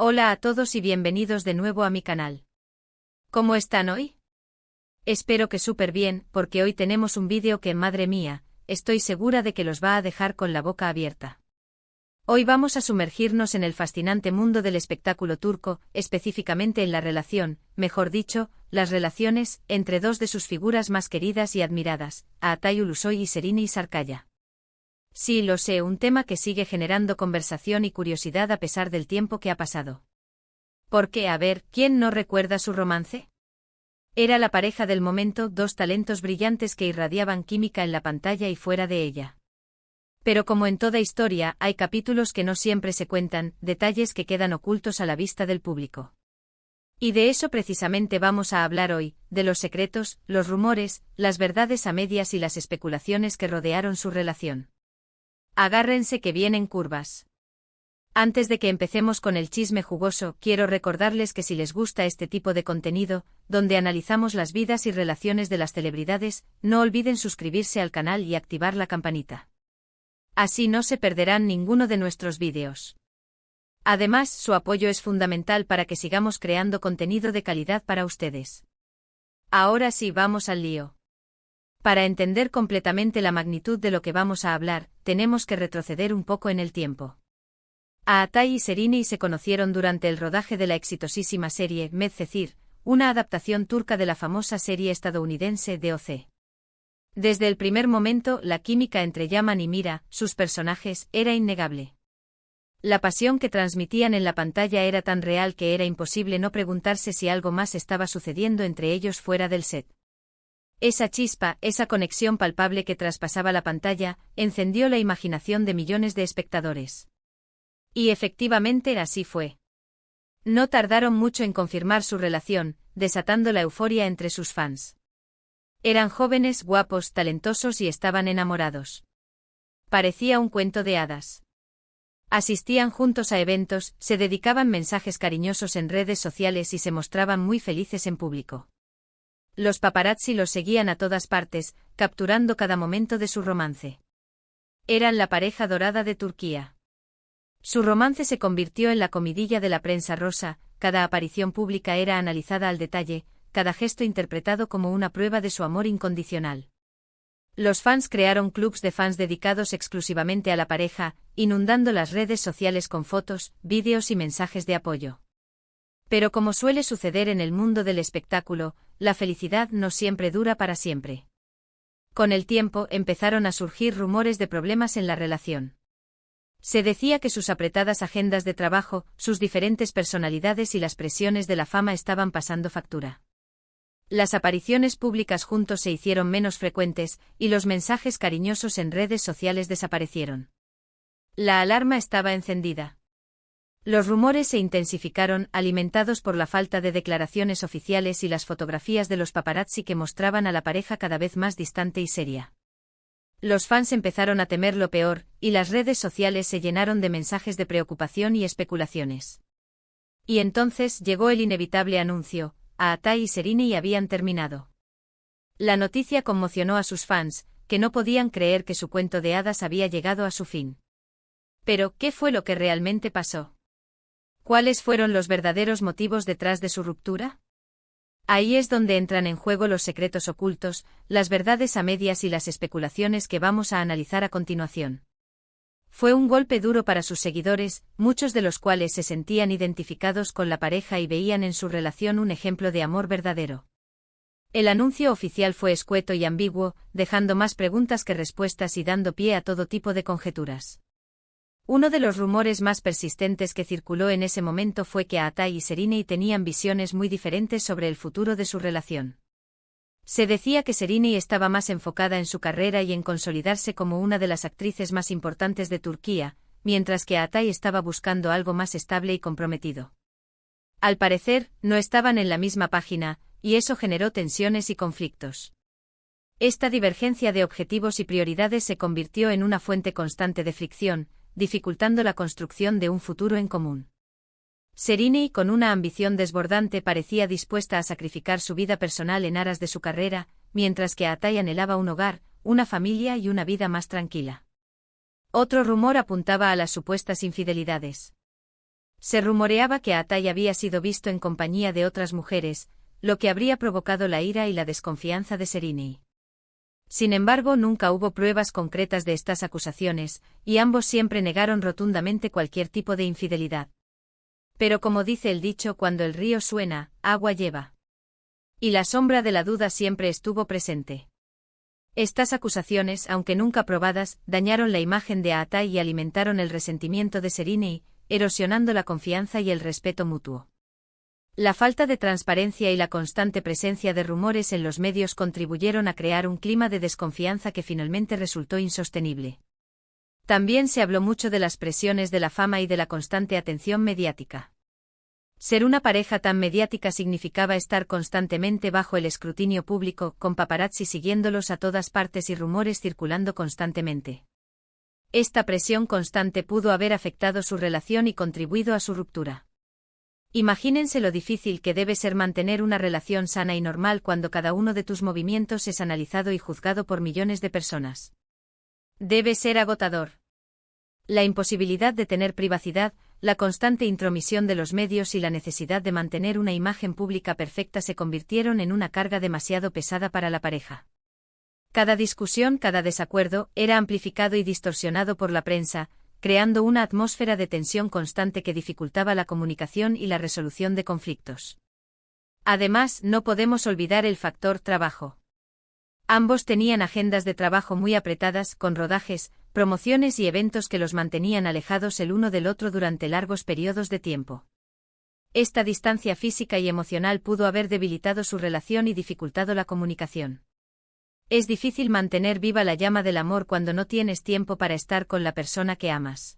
Hola a todos y bienvenidos de nuevo a mi canal. ¿Cómo están hoy? Espero que súper bien, porque hoy tenemos un vídeo que, madre mía, estoy segura de que los va a dejar con la boca abierta. Hoy vamos a sumergirnos en el fascinante mundo del espectáculo turco, específicamente en la relación, mejor dicho, las relaciones, entre dos de sus figuras más queridas y admiradas, Atay Ulusoy y Serenay Sarıkaya. Sí, lo sé, un tema que sigue generando conversación y curiosidad a pesar del tiempo que ha pasado. Porque, a ver, ¿quién no recuerda su romance? Era la pareja del momento, dos talentos brillantes que irradiaban química en la pantalla y fuera de ella. Pero como en toda historia, hay capítulos que no siempre se cuentan, detalles que quedan ocultos a la vista del público. Y de eso precisamente vamos a hablar hoy, de los secretos, los rumores, las verdades a medias y las especulaciones que rodearon su relación. Agárrense que vienen curvas. Antes de que empecemos con el chisme jugoso, quiero recordarles que si les gusta este tipo de contenido, donde analizamos las vidas y relaciones de las celebridades, no olviden suscribirse al canal y activar la campanita. Así no se perderán ninguno de nuestros vídeos. Además, su apoyo es fundamental para que sigamos creando contenido de calidad para ustedes. Ahora sí, vamos al lío. Para entender completamente la magnitud de lo que vamos a hablar, tenemos que retroceder un poco en el tiempo. Atay y Serenay se conocieron durante el rodaje de la exitosísima serie Medcezir, una adaptación turca de la famosa serie estadounidense DOC. Desde el primer momento, la química entre Yaman y Mira, sus personajes, era innegable. La pasión que transmitían en la pantalla era tan real que era imposible no preguntarse si algo más estaba sucediendo entre ellos fuera del set. Esa chispa, esa conexión palpable que traspasaba la pantalla, encendió la imaginación de millones de espectadores. Y efectivamente así fue. No tardaron mucho en confirmar su relación, desatando la euforia entre sus fans. Eran jóvenes, guapos, talentosos y estaban enamorados. Parecía un cuento de hadas. Asistían juntos a eventos, se dedicaban mensajes cariñosos en redes sociales y se mostraban muy felices en público. Los paparazzi los seguían a todas partes, capturando cada momento de su romance. Eran la pareja dorada de Turquía. Su romance se convirtió en la comidilla de la prensa rosa, cada aparición pública era analizada al detalle, cada gesto interpretado como una prueba de su amor incondicional. Los fans crearon clubs de fans dedicados exclusivamente a la pareja, inundando las redes sociales con fotos, vídeos y mensajes de apoyo. Pero como suele suceder en el mundo del espectáculo, la felicidad no siempre dura para siempre. Con el tiempo empezaron a surgir rumores de problemas en la relación. Se decía que sus apretadas agendas de trabajo, sus diferentes personalidades y las presiones de la fama estaban pasando factura. Las apariciones públicas juntos se hicieron menos frecuentes, y los mensajes cariñosos en redes sociales desaparecieron. La alarma estaba encendida. Los rumores se intensificaron, alimentados por la falta de declaraciones oficiales y las fotografías de los paparazzi que mostraban a la pareja cada vez más distante y seria. Los fans empezaron a temer lo peor, y las redes sociales se llenaron de mensajes de preocupación y especulaciones. Y entonces llegó el inevitable anuncio: Atay y Serenay habían terminado. La noticia conmocionó a sus fans, que no podían creer que su cuento de hadas había llegado a su fin. Pero, ¿qué fue lo que realmente pasó? ¿Cuáles fueron los verdaderos motivos detrás de su ruptura? Ahí es donde entran en juego los secretos ocultos, las verdades a medias y las especulaciones que vamos a analizar a continuación. Fue un golpe duro para sus seguidores, muchos de los cuales se sentían identificados con la pareja y veían en su relación un ejemplo de amor verdadero. El anuncio oficial fue escueto y ambiguo, dejando más preguntas que respuestas y dando pie a todo tipo de conjeturas. Uno de los rumores más persistentes que circuló en ese momento fue que Atay y Serenay tenían visiones muy diferentes sobre el futuro de su relación. Se decía que Serenay estaba más enfocada en su carrera y en consolidarse como una de las actrices más importantes de Turquía, mientras que Atay estaba buscando algo más estable y comprometido. Al parecer, no estaban en la misma página, y eso generó tensiones y conflictos. Esta divergencia de objetivos y prioridades se convirtió en una fuente constante de fricción, dificultando la construcción de un futuro en común. Serenay, con una ambición desbordante, parecía dispuesta a sacrificar su vida personal en aras de su carrera, mientras que Atay anhelaba un hogar, una familia y una vida más tranquila. Otro rumor apuntaba a las supuestas infidelidades. Se rumoreaba que Atay había sido visto en compañía de otras mujeres, lo que habría provocado la ira y la desconfianza de Serenei. Sin embargo, nunca hubo pruebas concretas de estas acusaciones, y ambos siempre negaron rotundamente cualquier tipo de infidelidad. Pero como dice el dicho, cuando el río suena, agua lleva. Y la sombra de la duda siempre estuvo presente. Estas acusaciones, aunque nunca probadas, dañaron la imagen de Atay y alimentaron el resentimiento de Serenei, erosionando la confianza y el respeto mutuo. La falta de transparencia y la constante presencia de rumores en los medios contribuyeron a crear un clima de desconfianza que finalmente resultó insostenible. También se habló mucho de las presiones de la fama y de la constante atención mediática. Ser una pareja tan mediática significaba estar constantemente bajo el escrutinio público, con paparazzi siguiéndolos a todas partes y rumores circulando constantemente. Esta presión constante pudo haber afectado su relación y contribuido a su ruptura. Imagínense lo difícil que debe ser mantener una relación sana y normal cuando cada uno de tus movimientos es analizado y juzgado por millones de personas. Debe ser agotador. La imposibilidad de tener privacidad, la constante intromisión de los medios y la necesidad de mantener una imagen pública perfecta se convirtieron en una carga demasiado pesada para la pareja. Cada discusión, cada desacuerdo, era amplificado y distorsionado por la prensa, creando una atmósfera de tensión constante que dificultaba la comunicación y la resolución de conflictos. Además, no podemos olvidar el factor trabajo. Ambos tenían agendas de trabajo muy apretadas, con rodajes, promociones y eventos que los mantenían alejados el uno del otro durante largos periodos de tiempo. Esta distancia física y emocional pudo haber debilitado su relación y dificultado la comunicación. Es difícil mantener viva la llama del amor cuando no tienes tiempo para estar con la persona que amas.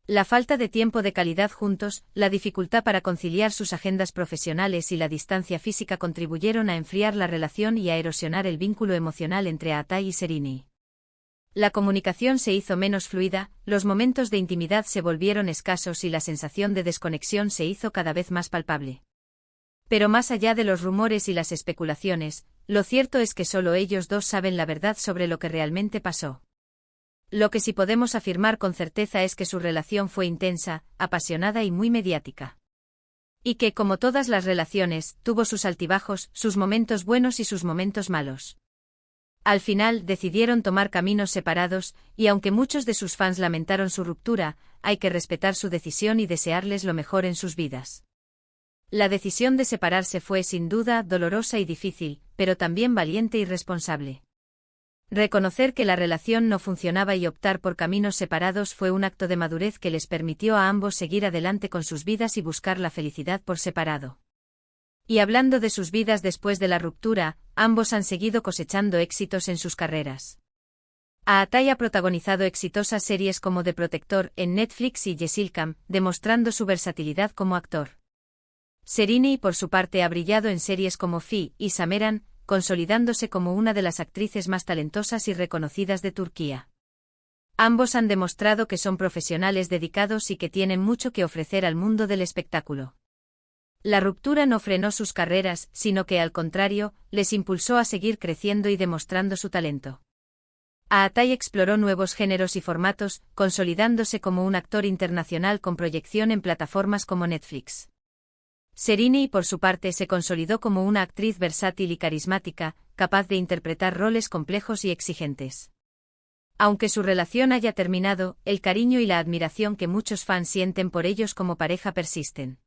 La falta de tiempo de calidad juntos, la dificultad para conciliar sus agendas profesionales y la distancia física contribuyeron a enfriar la relación y a erosionar el vínculo emocional entre Atay y Serenei. La comunicación se hizo menos fluida, los momentos de intimidad se volvieron escasos y la sensación de desconexión se hizo cada vez más palpable. Pero más allá de los rumores y las especulaciones, lo cierto es que solo ellos dos saben la verdad sobre lo que realmente pasó. Lo que sí podemos afirmar con certeza es que su relación fue intensa, apasionada y muy mediática. Y que, como todas las relaciones, tuvo sus altibajos, sus momentos buenos y sus momentos malos. Al final, decidieron tomar caminos separados, y aunque muchos de sus fans lamentaron su ruptura, hay que respetar su decisión y desearles lo mejor en sus vidas. La decisión de separarse fue sin duda dolorosa y difícil, pero también valiente y responsable. Reconocer que la relación no funcionaba y optar por caminos separados fue un acto de madurez que les permitió a ambos seguir adelante con sus vidas y buscar la felicidad por separado. Y hablando de sus vidas después de la ruptura, ambos han seguido cosechando éxitos en sus carreras. Atay ha protagonizado exitosas series como The Protector en Netflix y Jesilkam, demostrando su versatilidad como actor. Serenei, por su parte, ha brillado en series como Fi y Sameran, consolidándose como una de las actrices más talentosas y reconocidas de Turquía. Ambos han demostrado que son profesionales dedicados y que tienen mucho que ofrecer al mundo del espectáculo. La ruptura no frenó sus carreras, sino que al contrario, les impulsó a seguir creciendo y demostrando su talento. Atay exploró nuevos géneros y formatos, consolidándose como un actor internacional con proyección en plataformas como Netflix. Serenei, por su parte, se consolidó como una actriz versátil y carismática, capaz de interpretar roles complejos y exigentes. Aunque su relación haya terminado, el cariño y la admiración que muchos fans sienten por ellos como pareja persisten.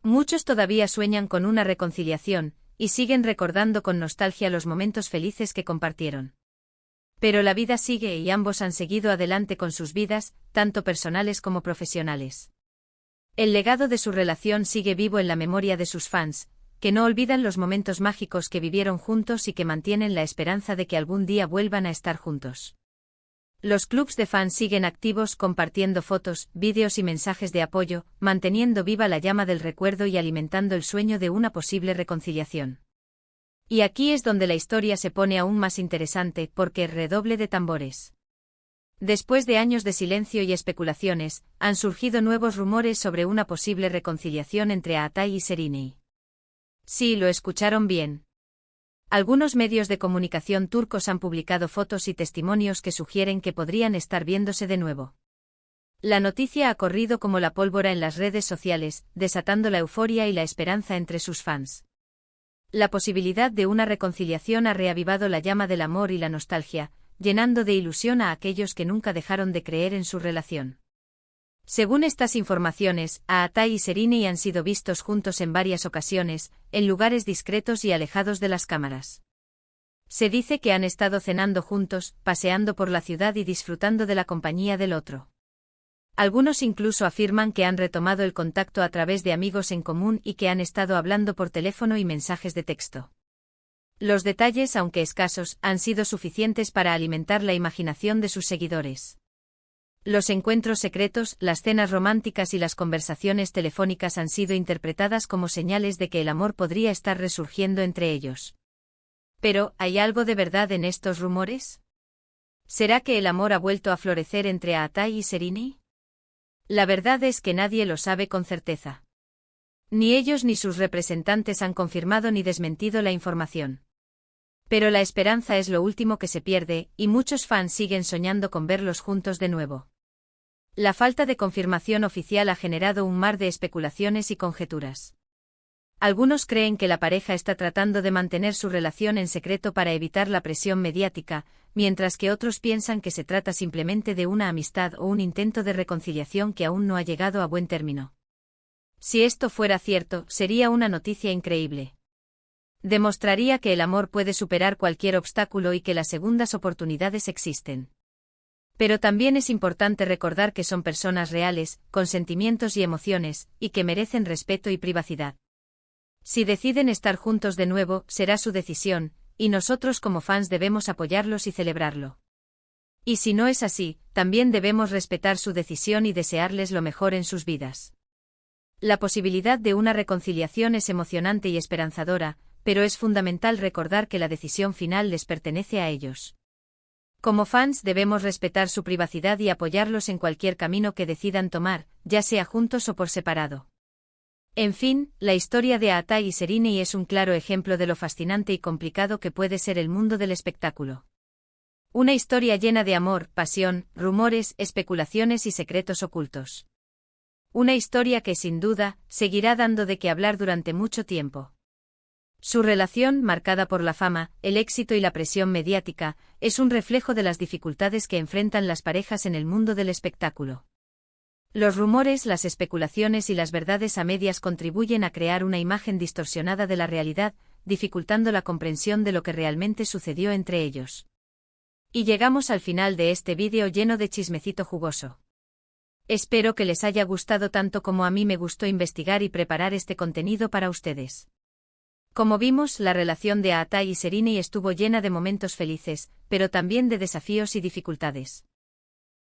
Muchos todavía sueñan con una reconciliación, y siguen recordando con nostalgia los momentos felices que compartieron. Pero la vida sigue y ambos han seguido adelante con sus vidas, tanto personales como profesionales. El legado de su relación sigue vivo en la memoria de sus fans, que no olvidan los momentos mágicos que vivieron juntos y que mantienen la esperanza de que algún día vuelvan a estar juntos. Los clubs de fans siguen activos compartiendo fotos, vídeos y mensajes de apoyo, manteniendo viva la llama del recuerdo y alimentando el sueño de una posible reconciliación. Y aquí es donde la historia se pone aún más interesante, porque redoble de tambores. Después de años de silencio y especulaciones, han surgido nuevos rumores sobre una posible reconciliación entre Atay y Serenei. Sí, lo escucharon bien. Algunos medios de comunicación turcos han publicado fotos y testimonios que sugieren que podrían estar viéndose de nuevo. La noticia ha corrido como la pólvora en las redes sociales, desatando la euforia y la esperanza entre sus fans. La posibilidad de una reconciliación ha reavivado la llama del amor y la nostalgia, llenando de ilusión a aquellos que nunca dejaron de creer en su relación. Según estas informaciones, Aatai y Serrini han sido vistos juntos en varias ocasiones, en lugares discretos y alejados de las cámaras. Se dice que han estado cenando juntos, paseando por la ciudad y disfrutando de la compañía del otro. Algunos incluso afirman que han retomado el contacto a través de amigos en común y que han estado hablando por teléfono y mensajes de texto. Los detalles, aunque escasos, han sido suficientes para alimentar la imaginación de sus seguidores. Los encuentros secretos, las cenas románticas y las conversaciones telefónicas han sido interpretadas como señales de que el amor podría estar resurgiendo entre ellos. Pero, ¿hay algo de verdad en estos rumores? ¿Será que el amor ha vuelto a florecer entre Aatai y Serrini? La verdad es que nadie lo sabe con certeza. Ni ellos ni sus representantes han confirmado ni desmentido la información. Pero la esperanza es lo último que se pierde, y muchos fans siguen soñando con verlos juntos de nuevo. La falta de confirmación oficial ha generado un mar de especulaciones y conjeturas. Algunos creen que la pareja está tratando de mantener su relación en secreto para evitar la presión mediática, mientras que otros piensan que se trata simplemente de una amistad o un intento de reconciliación que aún no ha llegado a buen término. Si esto fuera cierto, sería una noticia increíble. Demostraría que el amor puede superar cualquier obstáculo y que las segundas oportunidades existen. Pero también es importante recordar que son personas reales, con sentimientos y emociones, y que merecen respeto y privacidad. Si deciden estar juntos de nuevo, será su decisión, y nosotros como fans debemos apoyarlos y celebrarlo. Y si no es así, también debemos respetar su decisión y desearles lo mejor en sus vidas. La posibilidad de una reconciliación es emocionante y esperanzadora, pero es fundamental recordar que la decisión final les pertenece a ellos. Como fans debemos respetar su privacidad y apoyarlos en cualquier camino que decidan tomar, ya sea juntos o por separado. En fin, la historia de Aatai y Serrini es un claro ejemplo de lo fascinante y complicado que puede ser el mundo del espectáculo. Una historia llena de amor, pasión, rumores, especulaciones y secretos ocultos. Una historia que sin duda, seguirá dando de qué hablar durante mucho tiempo. Su relación, marcada por la fama, el éxito y la presión mediática, es un reflejo de las dificultades que enfrentan las parejas en el mundo del espectáculo. Los rumores, las especulaciones y las verdades a medias contribuyen a crear una imagen distorsionada de la realidad, dificultando la comprensión de lo que realmente sucedió entre ellos. Y llegamos al final de este vídeo lleno de chismecito jugoso. Espero que les haya gustado tanto como a mí me gustó investigar y preparar este contenido para ustedes. Como vimos, la relación de Aatai y Serrini estuvo llena de momentos felices, pero también de desafíos y dificultades.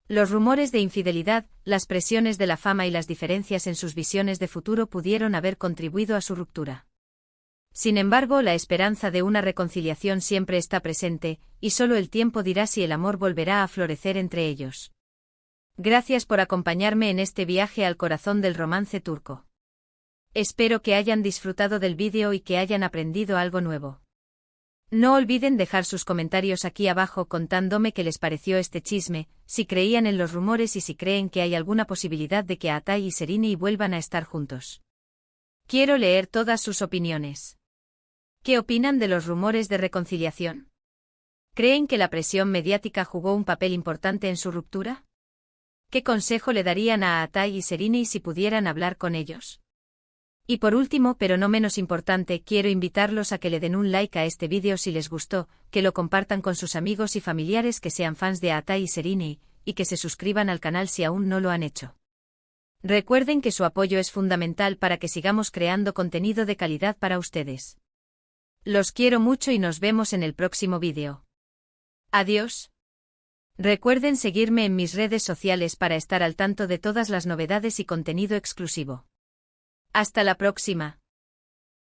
Los rumores de infidelidad, las presiones de la fama y las diferencias en sus visiones de futuro pudieron haber contribuido a su ruptura. Sin embargo, la esperanza de una reconciliación siempre está presente, y solo el tiempo dirá si el amor volverá a florecer entre ellos. Gracias por acompañarme en este viaje al corazón del romance turco. Espero que hayan disfrutado del vídeo y que hayan aprendido algo nuevo. No olviden dejar sus comentarios aquí abajo contándome qué les pareció este chisme, si creían en los rumores y si creen que hay alguna posibilidad de que Aatai y Serrini vuelvan a estar juntos. Quiero leer todas sus opiniones. ¿Qué opinan de los rumores de reconciliación? ¿Creen que la presión mediática jugó un papel importante en su ruptura? ¿Qué consejo le darían a Aatai y Serrini si pudieran hablar con ellos? Y por último, pero no menos importante, quiero invitarlos a que le den un like a este vídeo si les gustó, que lo compartan con sus amigos y familiares que sean fans de Aatai y Serrini, y que se suscriban al canal si aún no lo han hecho. Recuerden que su apoyo es fundamental para que sigamos creando contenido de calidad para ustedes. Los quiero mucho y nos vemos en el próximo vídeo. Adiós. Recuerden seguirme en mis redes sociales para estar al tanto de todas las novedades y contenido exclusivo. Hasta la próxima.